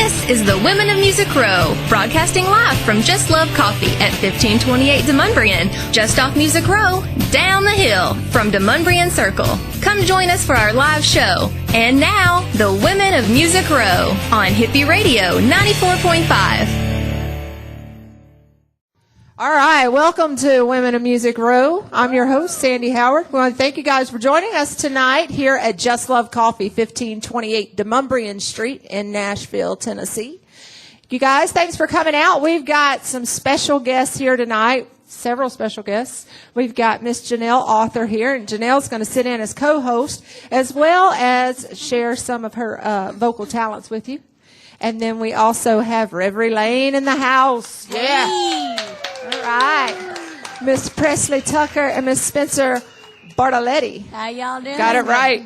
This is the Women of Music Row, broadcasting live from Just Love Coffee at 1528 Demumbrian, just off Music Row, down the hill from Demumbrian Circle. Come join us for our live show. And now, the Women of Music Row on Hippie Radio 94.5. All right, welcome to Women of Music Row. I'm your host, Sandy Howard. We want to thank you guys for joining us tonight here at Just Love Coffee, 1528 Demumbrian Street in Nashville, Tennessee. You guys, thanks for coming out. We've got some special guests here tonight, several special guests. We've got Miss Janelle, author, here, and Janelle's going to sit in as co-host as well as share some of her vocal talents with you. And then we also have Reverie Lane in the house. Yeah. Hey. All right. Miss Presley Tucker and Miss Spencer Bartoletti. How y'all doing? Got it right.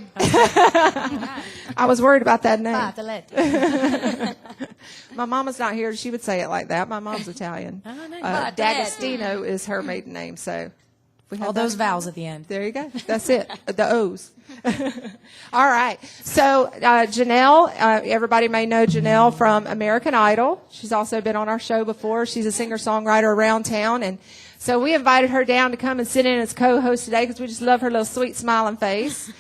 I was worried about that name. Bartoletti. My mama's not here. She would say it like that. My mom's Italian. D'Agostino is her maiden name. So we have all those vowels at the end. There you go. That's it. The O's. All right. So Janelle, everybody may know Janelle from American Idol. She's also been on our show before. She's a singer-songwriter around town. And so we invited her down to come and sit in as co-host today because we just love her little sweet smiling face.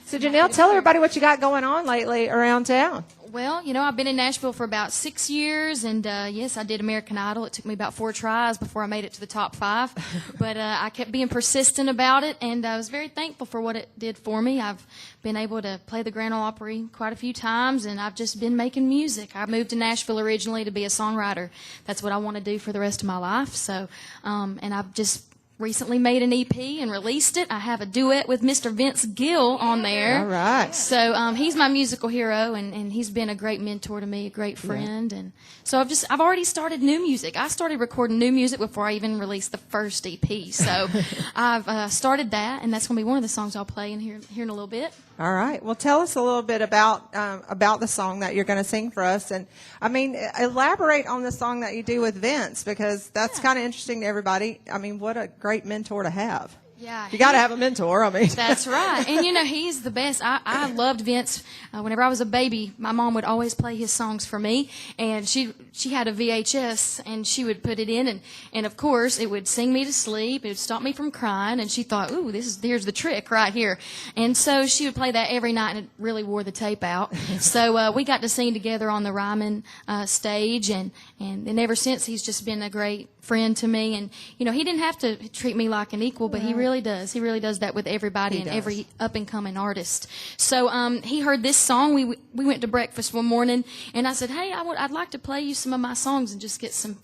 So Janelle, tell everybody what you got going on lately around town. Well, I've been in Nashville for about 6 years, and yes, I did American Idol. It took me about 4 tries before I made it to the top 5, but I kept being persistent about it, and I was very thankful for what it did for me. I've been able to play the Grand Ole Opry quite a few times, and I've just been making music. I moved to Nashville originally to be a songwriter. That's what I want to do for the rest of my life. So, and I've just recently made an EP and released it. I have a duet with Mr. Vince Gill on there. All right. So he's my musical hero, and he's been a great mentor to me, a great friend. And so I've already started new music. I started recording new music before I even released the first EP. So I've started that, and that's going to be one of the songs I'll play here in a little bit. All right. Well, tell us a little bit about the song that you're going to sing for us. And, elaborate on the song that you do with Vince, because that's kind of interesting to everybody. I mean, what a great mentor to have. Yeah. You got to have a mentor, That's right. And, he's the best. I loved Vince. Whenever I was a baby, my mom would always play his songs for me. And she had a VHS, and she would put it in. And of course, it would sing me to sleep. It would stop me from crying. And she thought, ooh, here's the trick right here. And so she would play that every night, and it really wore the tape out. So we got to sing together on the Ryman stage. And ever since, he's just been a great friend to me. And he didn't have to treat me like an equal, but he really does. He really does that with everybody and every up and coming artist. So he heard this song. We went to breakfast one morning, and I said, hey, I'd like to play you some of my songs and just get some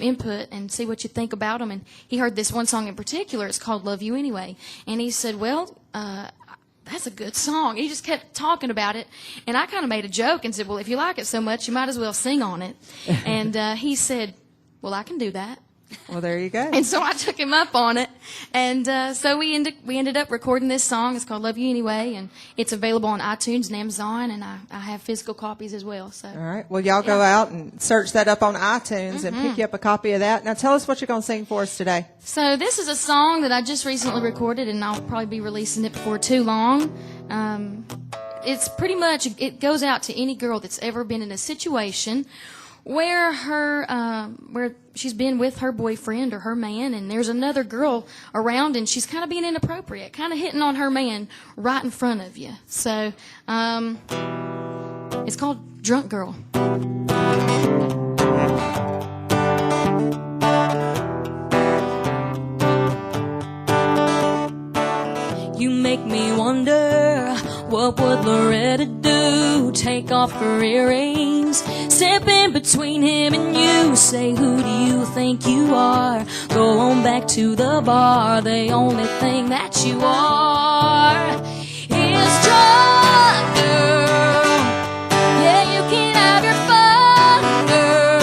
input and see what you think about them. And he heard this one song in particular. It's called Love You Anyway. And he said, well, that's a good song. He just kept talking about it. And I kind of made a joke and said, well, if you like it so much, you might as well sing on it. And he said, well, I can do that. Well, there you go. And so I took him up on it. And so we ended up recording this song. It's called Love You Anyway. And it's available on iTunes and Amazon. And I have physical copies as well. So. All right. Well, y'all go out and search that up on iTunes and pick you up a copy of that. Now, tell us what you're going to sing for us today. So this is a song that I just recently recorded, and I'll probably be releasing it before too long. It's pretty much, it goes out to any girl that's ever been in a situation where where she's been with her boyfriend or her man, and there's another girl around, and she's kind of being inappropriate, kind of hitting on her man right in front of you. So it's called Drunk Girl. You make me wonder, what would Loretta do? Take off her earrings, step in between him and you, say, who do you think you are? Go on back to the bar, the only thing that you are is drunk girl. Yeah, you can have your fun, girl.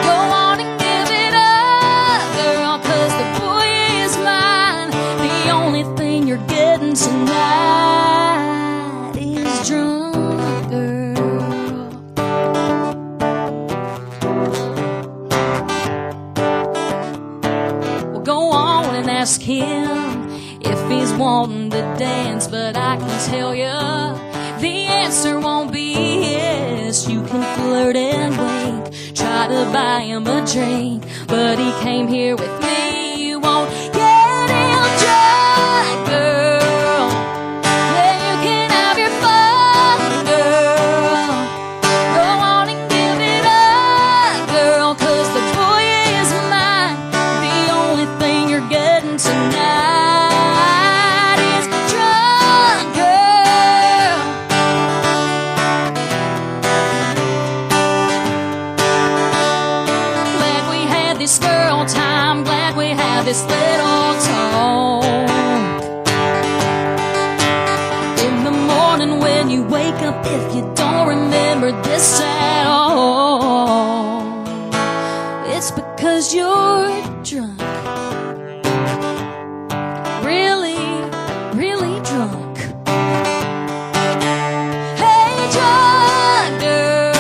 Go on and give it up, girl, 'cause the boy is mine. The only thing you're getting tonight is drunk girl. Well, go on and ask him if he's wanting to dance, but I can tell you The answer won't be yes. You can flirt and wink, try to buy him a drink, but he came here with me. You won't get him drunk, girl. Yeah, you can have your fun, girl. Go on and give it up, girl, 'cause the boy is mine. The only thing you're getting tonight is drunk, girl. Glad we had this girl time, glad we had this little talk. In the morning when you wake up, if you don't remember this at all, it's because you're drunk. Really, really drunk. Hey, drunk girl.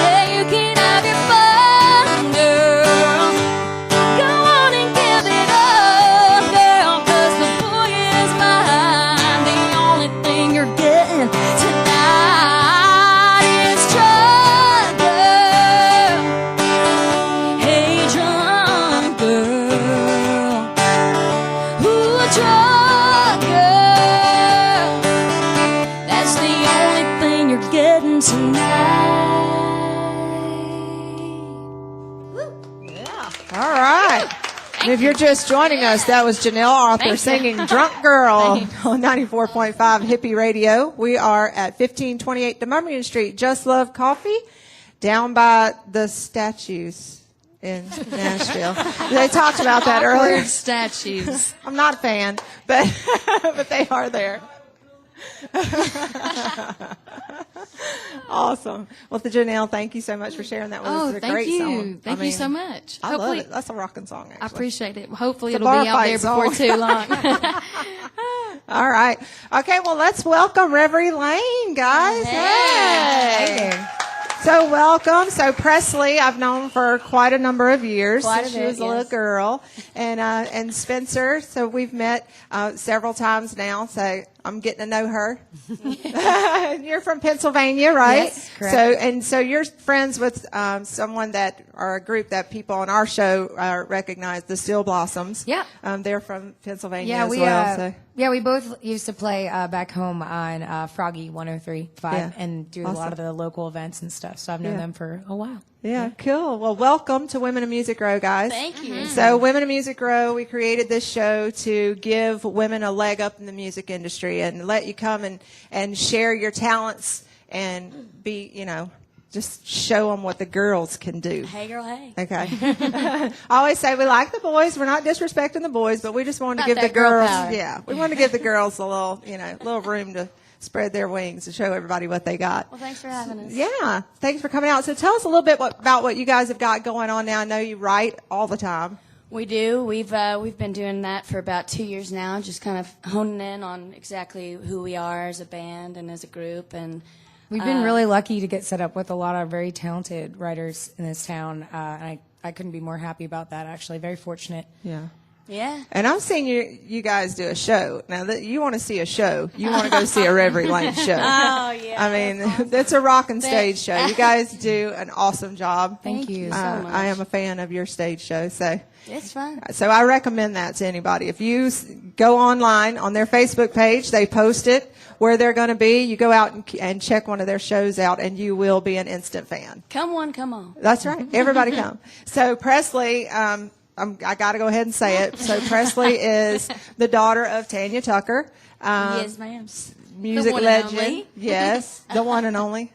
Yeah, you can have your fun, girl. Go on and give it up, girl, 'cause the boy is mine. The only thing you're getting tonight is drunk girl. Hey, drunk girl. Ooh, drunk girl. That's the only thing you're getting tonight. All right. And if you're just joining us, that was Janelle Arthur Thank you. singing Drunk Girl on 94.5 Hippie Radio. We are at 1528 Demonbreun Street. Just Love Coffee, down by the statues in Nashville. They talked about that earlier. Awkward statues. I'm not a fan, but but they are there. Awesome. Well, Janelle, thank you so much for sharing that with us. Oh, It's a thank great you. song. Thank you so much. I love Hopefully- it. That's a rocking song, actually. I appreciate it. Hopefully It's a it'll bar be out fight there before song. too long. All right. Okay, well, let's welcome Reverie Lane, guys. Hey. So welcome. So Presley, I've known for quite a number of years. Quite a since she bit, was a little yes. girl. And Spencer, so we've met several times now, so I'm getting to know her. You're from Pennsylvania, right? Yes, correct. So you're friends with someone that, or a group that people on our show recognize, the Steel Blossoms. Yeah. They're from Pennsylvania Yeah, as we well. So. we both used to play back home on Froggy 103.5 Yeah. and do a Awesome. lot of the local events and stuff. So I've known Yeah. them for a while. Yeah, cool. Well, welcome to Women of Music Row, guys. Thank you. So, Women of Music Row, we created this show to give women a leg up in the music industry and let you come and share your talents and be, just show them what the girls can do. Hey, girl, hey. Okay. I always say we like the boys. We're not disrespecting the boys, but we just wanted to Not give the that girl girls, power. we wanted to give the girls a little room to spread their wings and show everybody what they got. Well, thanks for having us. Yeah, thanks for coming out. So tell us a little bit about what you guys have got going on now. I know you write all the time. We do. We've been doing that for about 2 years now, just kind of honing in on exactly who we are as a band and as a group. And We've been really lucky to get set up with a lot of very talented writers in this town. And I couldn't be more happy about that, actually. Very fortunate. Yeah. yeah, And I've seen you guys do a show. Now, that you want to see a show, you want to go see a Reverie Lane show. Oh, yeah, I mean, that's a rockin' stage show. You guys do an awesome job. Thank you. so much. I am a fan of your stage show, so. it's fun. So I recommend that to anybody. If you go online on their Facebook page, they post it where they're going to be. You go out and check one of their shows out, and you will be an instant fan. Come on. That's right. Everybody come. So Presley, I got to go ahead and say it. So Presley is the daughter of Tanya Tucker. Yes, ma'am. Music The one and legend. only. Yes, the one and only.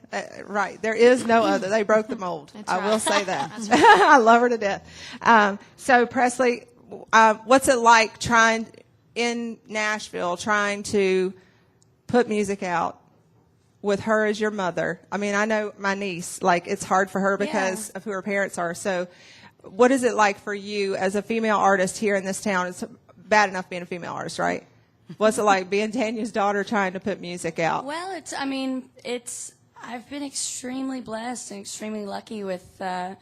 Right. There is no other. They broke the mold. I will right. say that. I love her to death. So Presley, what's it like trying to put music out with her as your mother? I mean, I know my niece, it's hard for her because of who her parents are. So what is it like for you as a female artist here in this town? It's bad enough being a female artist, right? What's it like being Tanya's daughter trying to put music out? Well, I've been extremely blessed and extremely lucky with the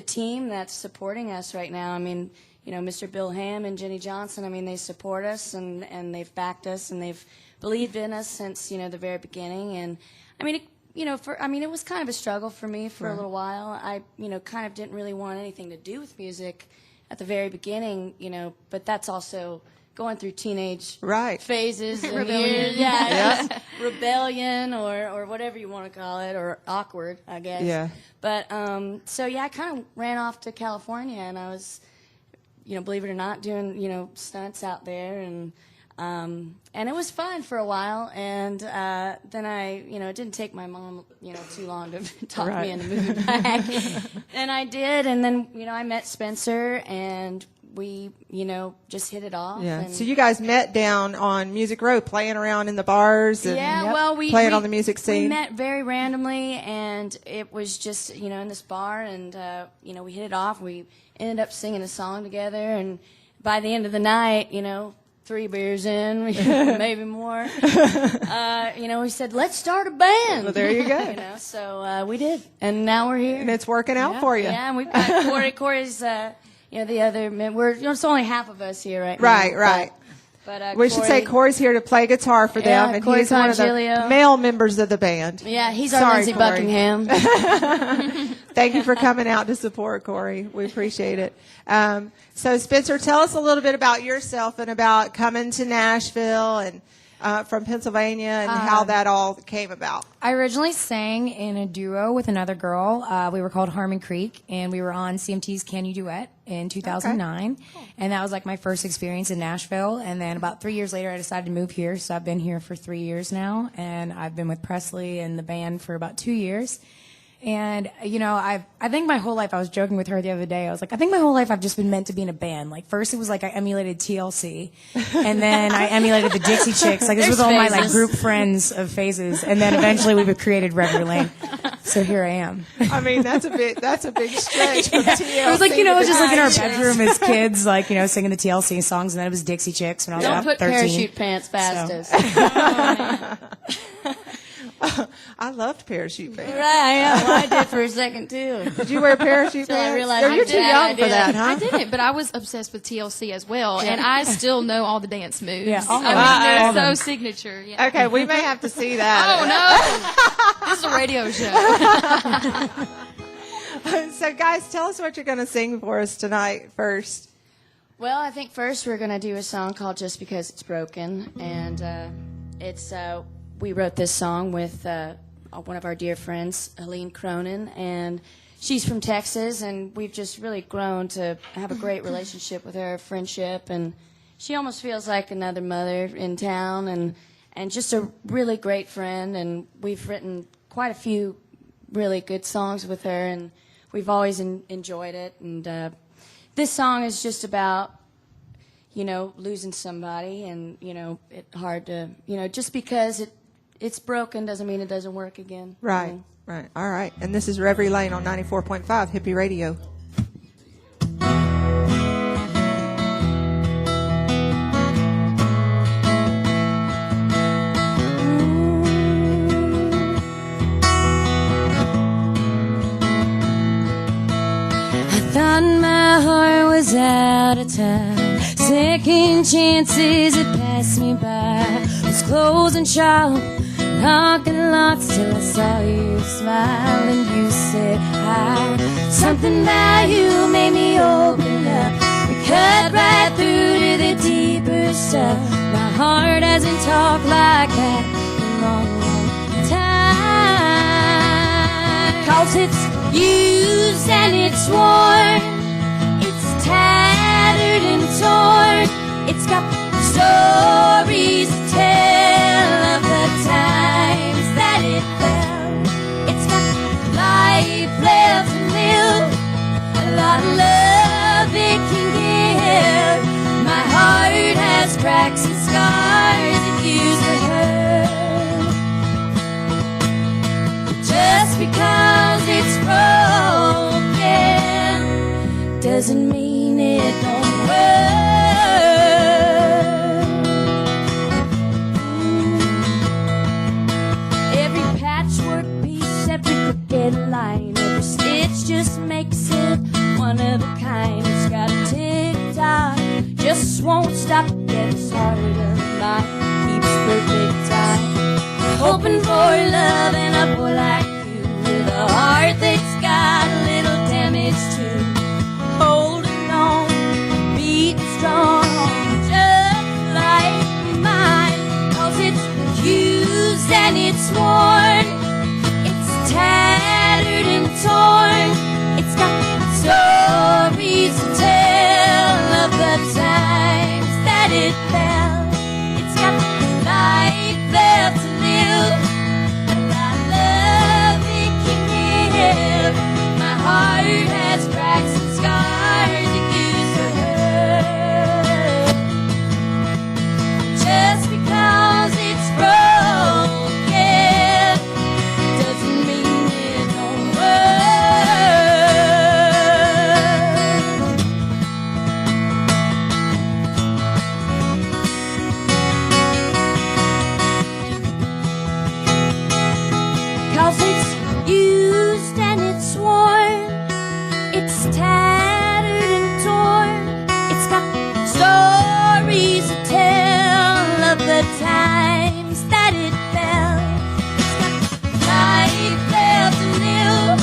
team that's supporting us right now. I mean, Mr. Bill Ham and Jenny Johnson. I mean, they support us and they've backed us and they've believed in us since the very beginning. And I mean, it was kind of a struggle for me for a little while. I kind of didn't really want anything to do with music at the very beginning. But that's also going through teenage phases and Rebellion. Rebellion or whatever you want to call it, or awkward, I guess. Yeah. But I kind of ran off to California, and I was, believe it or not, doing stunts out there, and it was fun for a while. And then it didn't take my mom too long to talk me into moving back, and I did. And then I met Spencer, and we, just hit it off. Yeah. And So you guys met down on Music Row, playing around in the bars and playing on the music scene. We met very randomly, and it was just, in this bar, and, we hit it off. We ended up singing a song together, and by the end of the night, 3 beers in, maybe more, we said, let's start a band. Well, there you go. So we did, and now we're here. And it's working out for you. Yeah, and we've got Corey. Corey's, the other men. It's only half of us here right now. Right. But We should say Corey's here to play guitar for them, and Corey's he's one of the Gilio. male members of the band. Yeah, he's our Sorry, Lindsey Corey. Buckingham. Thank you for coming out to support, Corey. We appreciate it. So, Spencer, tell us a little bit about yourself and about coming to Nashville and from Pennsylvania and how that all came about. I originally sang in a duo with another girl. We were called Harmon Creek, and we were on CMT's Can You Duet in 2009. And that was like my first experience in Nashville. And then about 3 years later, I decided to move here. So I've been here for 3 years now, and I've been with Presley and the band for about 2 years. And, I think my whole life, I was joking with her the other day, I was like, I think my whole life I've just been meant to be in a band. Like, first it was like I emulated TLC, and then I emulated the Dixie Chicks. Like, this was all my, like, group friends of phases, and then eventually we created Reverie. So here I am. I mean, that's a big stretch from TLC. It was like, it was just like in our bedroom as kids, like, singing the TLC songs, and then it was Dixie Chicks when I was Don't about put 13. parachute pants fastest. I loved parachute pants. Right, yeah, well, I did for a second, too. Did you wear parachute Till I pants? realized Or I you're did. too young I for did. that, huh? I didn't, but I was obsessed with TLC as well, and I still know all the dance moves. Yeah, all I of mean, them. they're so signature. Yeah. Okay, we may have to see that. Oh no! This is a radio show. So, guys, tell us what you're going to sing for us tonight first. Well, I think first we're going to do a song called Just Because It's Broken. And we wrote this song with one of our dear friends, Helene Cronin. And she's from Texas, and we've just really grown to have a great relationship with her, friendship. And she almost feels like another mother in town, and just a really great friend. And we've written quite a few really good songs with her, and we've always enjoyed it. And this song is just about, losing somebody, and, it's hard to, just because it's broken doesn't mean it doesn't work again. Right, right. All right. And this is Reverie Lane on 94.5 Hippie Radio. Thought my heart was out of time. Second chances had passed me by. Was closing shop, knocking lots till I saw you smile and you said hi. Something about you made me open up. We cut right through to the deeper stuff. My heart hasn't talked like that in a long, long time. 'Cause it's used and it's worn. It's tattered and torn. It's got stories to tell of the times that it fell. It's got life left to live, a lot of love it can give. My heart has cracks and scars it used to hurt. Just because it's broken doesn't mean it don't work. hoping for love and a boy like you with a heart that's got a little damage too. Holding on, beating strong, just like mine. 'Cause it's used and it's worn, it's tattered and torn. It's got stories to tell of the times that it fell. It's got life left to live, a lot of love it can give. My heart has cracks and scars it used to hurt. Just because it's broken doesn't mean it don't work. 'Cause it's used and it's worn, it's tattered and torn. It's got stories to tell of the times that it fell. It's got life left to live,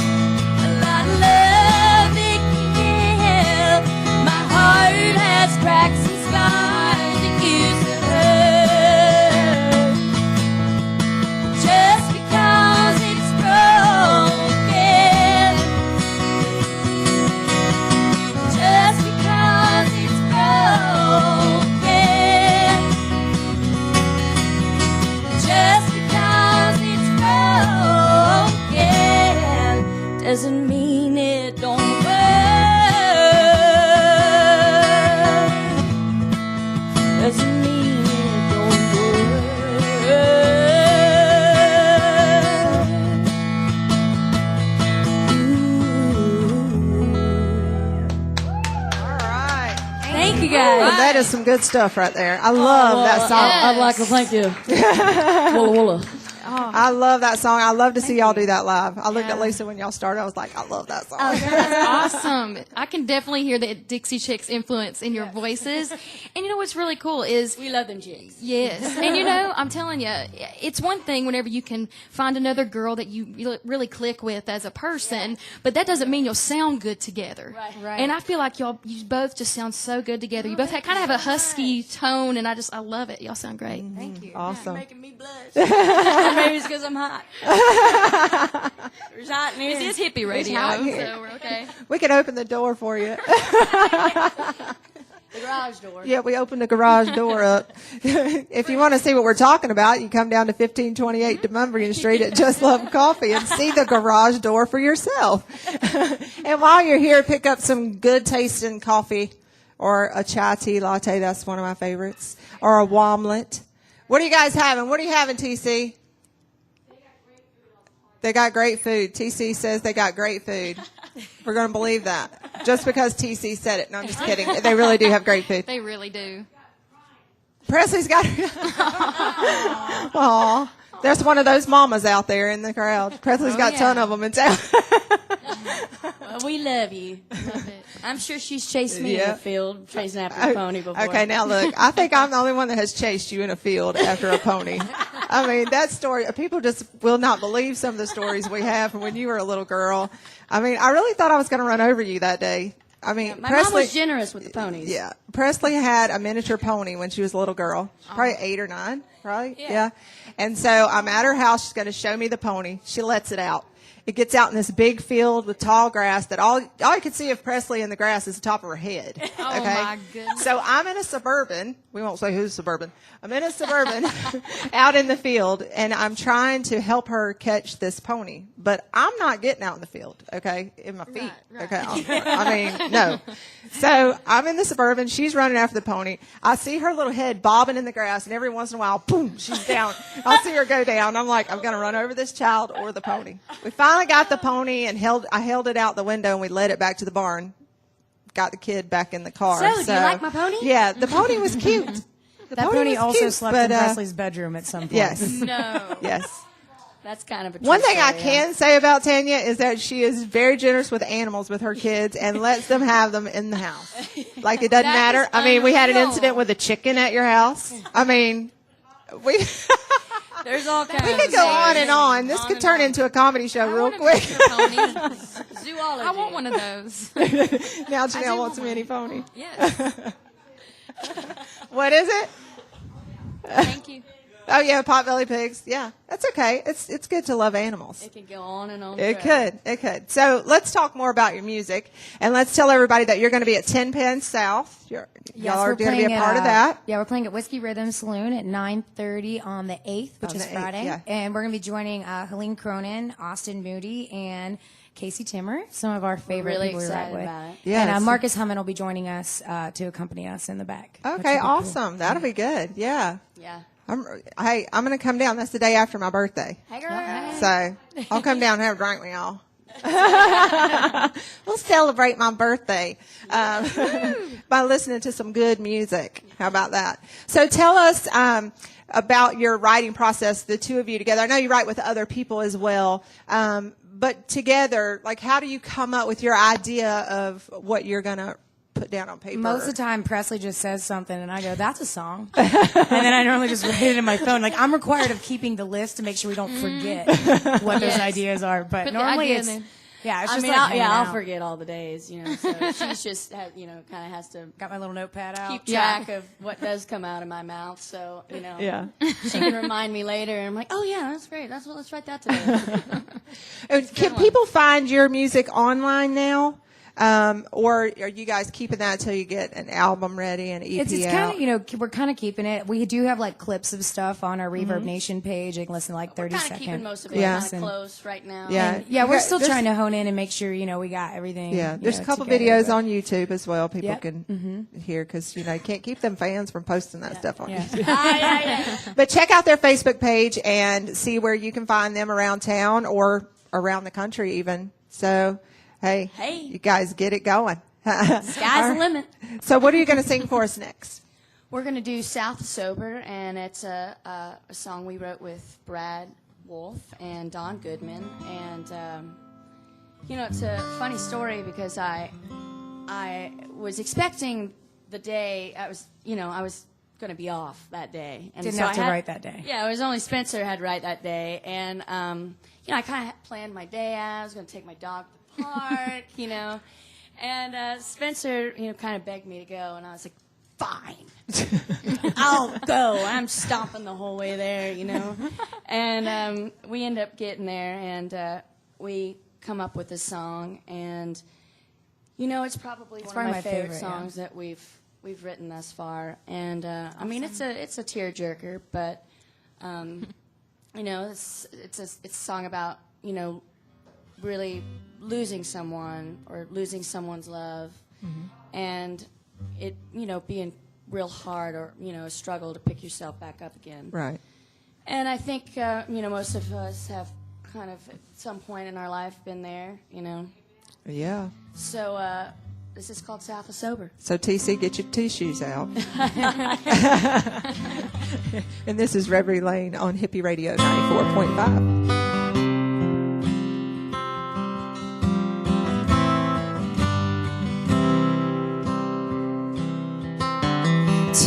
a lot of love it can give. My heart has cracks and scars it used to hurt. Just because it's broken, just because it's broken, just because it's broken, doesn't mean it don't work. Doesn't mean it don't work. All right. Thank you guys. Well, that is some good stuff right there. I love that song. I'd like to thank you. Walla walla. I love that song. I love to see y'all do that live. I looked at Lisa when y'all started. I was like, I love that song. That's awesome. I can definitely hear the Dixie Chicks influence in your voices. And you know what's really cool is We love them chicks. yes. And you know, I'm telling you, it's one thing whenever you can find another girl that you really click with as a person, but that doesn't mean you'll sound good together. Right. And I feel like you both just sound so good together. You both kind of have a husky tone, and I love it. Y'all sound great. Thank you. Awesome. Making me blush. Or maybe it's because I'm hot. It's hot in here. This is hippie radio, hot here. so we're okay. We can open the door for you. The garage door. Yeah, we opened the garage door up. If you want to see what we're talking about, you come down to 1528 Demumbrian Street at Just Love Coffee and see the garage door for yourself. And while you're here, pick up some good tasting coffee or a chai tea latte. That's one of my favorites. Or a womlet. What are you guys having? What are you having, TC? They got great food. TC says they got great food. We're going to believe that. Just because TC said it. No, I'm just kidding. They really do have great food. They really do. Presley's got Aw. There's one of those mamas out there in the crowd. Presley's got a ton of them in town. Well, we love you. Love it. I'm sure she's chased me in Yeah. the field, chasing after a pony before. Okay, now look. I think I'm the only one that has chased you in a field after a pony. I mean, that story, people just will not believe some of the stories we have from when you were a little girl. I mean, I really thought I was going to run over you that day. I mean, My Presley, mom was generous with the ponies. yeah, Presley had a miniature pony when she was a little girl, probably 8 or 9, right? Yeah. And so I'm at her house. She's going to show me the pony. She lets it out. It gets out in this big field with tall grass that all you can see of Presley in the grass is the top of her head. Oh, okay? my goodness. So I'm in a Suburban. We won't say who's Suburban. I'm in a Suburban out in the field, and I'm trying to help her catch this pony. But I'm not getting out in the field, okay, in my feet. Right. Okay. I mean, no. So I'm in the Suburban. She's running after the pony. I see her little head bobbing in the grass, and every once in a while, boom, she's down. I'll see her go down. I'm like, I'm going to run over this child or the pony. We finally got the pony, and I held it out the window, and we led it back to the barn. Got the kid back in the car. So, do you like my pony? Yeah, the pony was cute. That pony was also cute, slept but, in Presley's bedroom at some point. Yes. No. Yes. That's kind of a One true thing I story, can say about Tanya is that she is very generous with animals with her kids and lets them have them in the house. Like it doesn't That matter. is I mean, we had an unreal. incident with a chicken at your house. I mean, we There's all kinds. We could go on and on. This could turn into a comedy show real quick. Zoology. I want one of those. Now Janelle wants a mini pony. Yes. What is it? Thank you. Oh yeah, potbelly pigs. Yeah, that's okay. It's good to love animals. It can go on and on. It could. So let's talk more about your music, and let's tell everybody that you're going to be at 10 Penn South. Y'all are going to be a part of that. Yeah, we're playing at Whiskey Rhythm Saloon at 9:30 on the 8th, which On is the 8th, Friday. yeah. And we're going to be joining Helene Cronin, Austin Moody, and Casey Timmer, some of our favorite really people we ride excited with. about it. Yes. And Marcus Hummon will be joining us to accompany us in the back. which will Okay, be cool. awesome. That'll be good. Yeah. Yeah. I'm going to come down. That's the day after my birthday. Hey, girl. So I'll come down and have a drink with y'all. We'll celebrate my birthday by listening to some good music. How about that? So tell us about your writing process, the two of you together. I know you write with other people as well, but together, like, how do you come up with your idea of what you're going to put down on paper? Most of the time, Presley just says something, and I go, "That's a song," and then I normally just write it in my phone. Like, I'm required of keeping the list to make sure we don't forget what those ideas are. But Put the normally idea it's in. yeah, it's I just mean, like I'll, hanging yeah, I'll out. forget all the days, So she's just, kind of has to Got my little notepad out. keep track of what does come out of my mouth. So, Yeah. she can remind me later. And I'm like, oh yeah, that's great. Let's write that today. Can people find your music online now? Or are you guys keeping that until you get an album ready and EP It's out? kind of, we're kind of keeping it. We do have like clips of stuff on our Reverb Nation page. You can listen to like 30 Kind of seconds. keeping most of it Yeah. kind of close right now. Yeah. Yeah, we're still There's- trying to hone in and make sure, we got everything. Yeah, there's a couple together, videos but- on YouTube as well. People Yep. can hear because you can't keep them fans from posting that stuff on Yeah. YouTube. yeah. But check out their Facebook page and see where you can find them around town or around the country even. So, hey, you guys get it going. Sky's the limit. So what are you going to sing for us next? We're going to do South Sober, and it's a song we wrote with Brad Wolf and Don Goodman. And, it's a funny story because I was expecting the day I was going to be off that day. And Didn't so have to I had- write that day. Yeah, it was only Spencer had to write that day. And, I kind of planned my day out. I was going to take my dog to the park, And Spencer, kind of begged me to go, and I was like, fine. I'll go. I'm stomping the whole way there, And we end up getting there, and we come up with a song, and, it's probably one of my favorite songs that we've written thus far. And, I mean, it's a tearjerker, but, it's a song about, really losing someone or losing someone's love, and it being real hard or a struggle to pick yourself back up again. Right. And I think most of us have kind of at some point in our life been there. Yeah. So this is called South of Sober. So TC, get your tissues out. And this is Reverie Lane on Hippie Radio 94.5.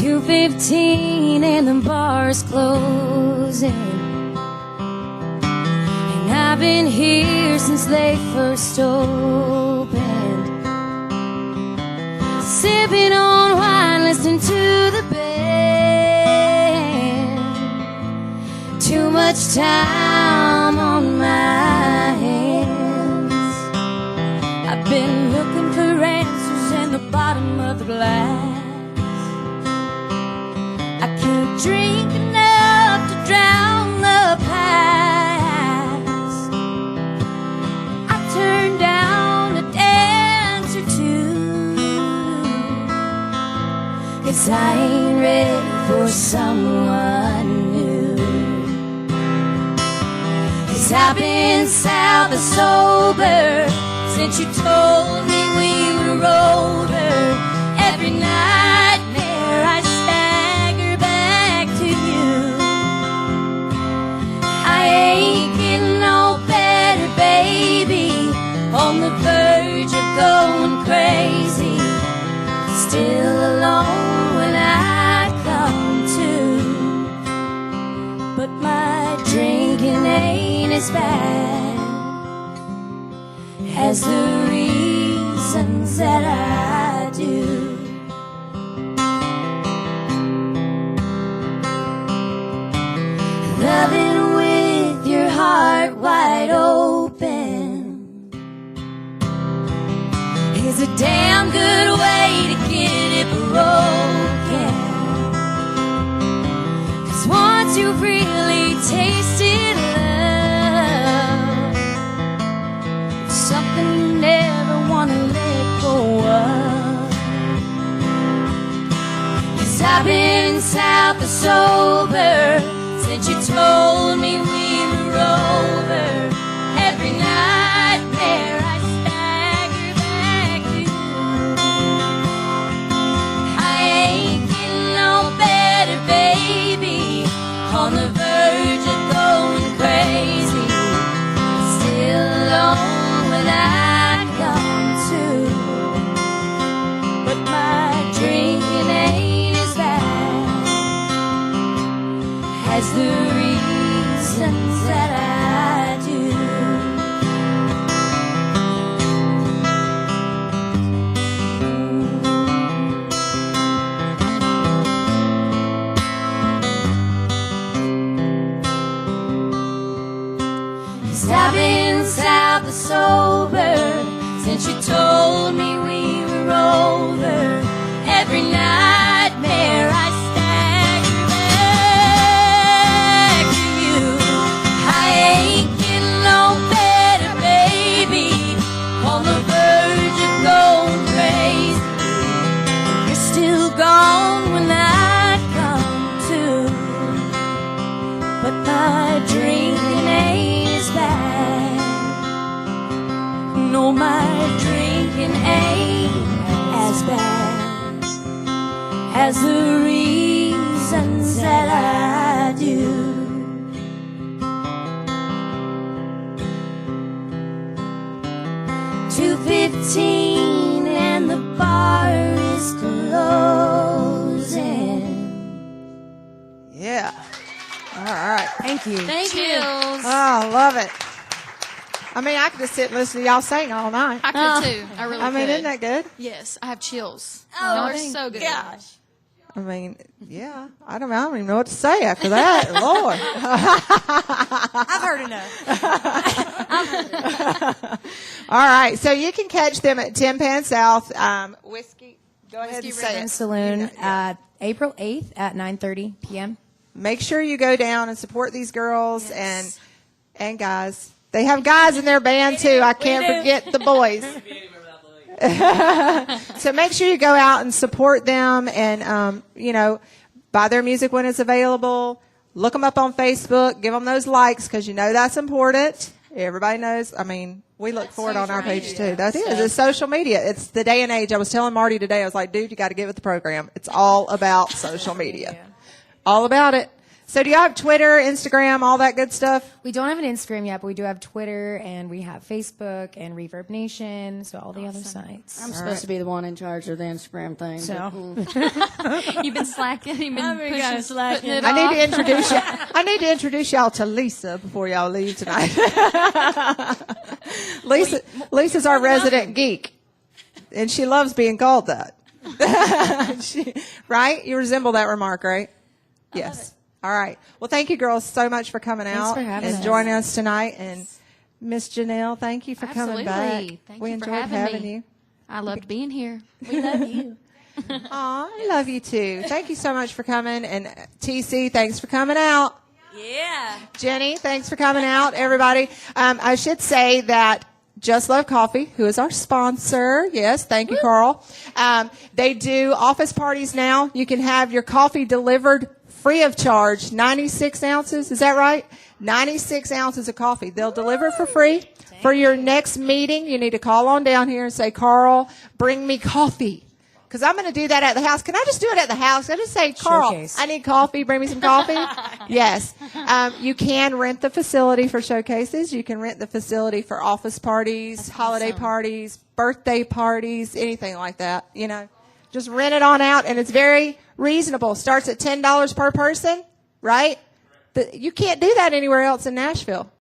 2:15 and the bar's closing, and I've been here since they first opened, sipping on wine, listening to the band. Too much time on my hands. I've been looking for answers in the bottom of the glass. I can't drink enough to drown the past. I turned down a dance or two, 'cause I ain't ready for someone new. 'Cause I've been south of sober since you told me we were over. Every nightmare I stagger back to you. I ain't getting no better, baby, on the verge of going crazy. Still alone when I come to, but my drinking ain't as bad as the reasons that I do. Loving with your heart wide open is a damn good way to get it broken. 'Cause once you've really tasted love, it's something you never want to let go of. 'Cause I've been south of sober since you told me we were over. Every nightmare I stagger back to you. I ain't getting no better, baby. On the verge of going crazy. Still alone when I come to. But my drinking ain't as bad as the reasons that I do. Cause I've been south of sober since you told me we were over. Every nightmare I stagger back to you. I ain't getting no better, baby. On the verge of going crazy. You're still gone when I come to. But my drinking ain't as bad. No, my drinking ain't as bad as the reasons that I do. 2:15 and the bar is closing. Yeah. All right. Thank you. Thank you. Oh, I love it. I mean, I could just sit and listen to y'all sing all night. I could too. I really I mean, could. isn't that good? Yes, I have chills. Oh, Y'all are thank so good. gosh. I mean, yeah. I don't even know what to say after that. Lord. I've heard enough. All right. So you can catch them at Tin Pan South. Whiskey. Go ahead and say Rhythm it. Saloon, April 8th at 9:30 p.m. Make sure you go down and support these girls and guys. They have guys in their band too. I can't forget the boys. So make sure you go out and support them and, buy their music when it's available. Look them up on Facebook. Give them those likes because you know that's important. Everybody knows. I mean, we look for it on our page too. That is. It's social media. It's the day and age. I was telling Marty today, I was like, dude, you got to get with the program. It's all about social media. All about it. So do you have Twitter, Instagram, all that good stuff? We don't have an Instagram yet, but we do have Twitter, and we have Facebook and Reverb Nation, so all the other sites. I'm supposed to be the one in charge of the Instagram thing. So You've been slacking. You've been pushing, kinda slacking. putting it I need off. to introduce you. I need to introduce y'all to Lisa before y'all leave tonight. Lisa's our resident geek, and she loves being called that. Right? You resemble that remark, right? Yes. All right. Well, thank you, girls, so much for coming out for having and us. joining us tonight. And Miss Janelle, thank you for Absolutely. coming back. Thank We you for enjoyed having having me. you. I loved being here. We love you. Aw, I love you too. Thank you so much for coming. And TC, thanks for coming out. Yeah. Jenny, thanks for coming out, everybody. I should say that Just Love Coffee, who is our sponsor. Yes, thank you, Carl. They do office parties now. You can have your coffee delivered free of charge, 96 ounces. Is that right? 96 ounces of coffee. They'll deliver for free. For your next meeting, you need to call on down here and say, Carl, bring me coffee. Because I'm going to do that at the house. Can I just do it at the house? I just say, Carl, Showcase. I need coffee. Bring me some coffee. Yes. You can rent the facility for showcases. You can rent the facility for office parties, holiday parties, birthday parties, anything like that. Just rent it on out. And it's very reasonable. Starts at $10 per person, right? You can't do that anywhere else in Nashville.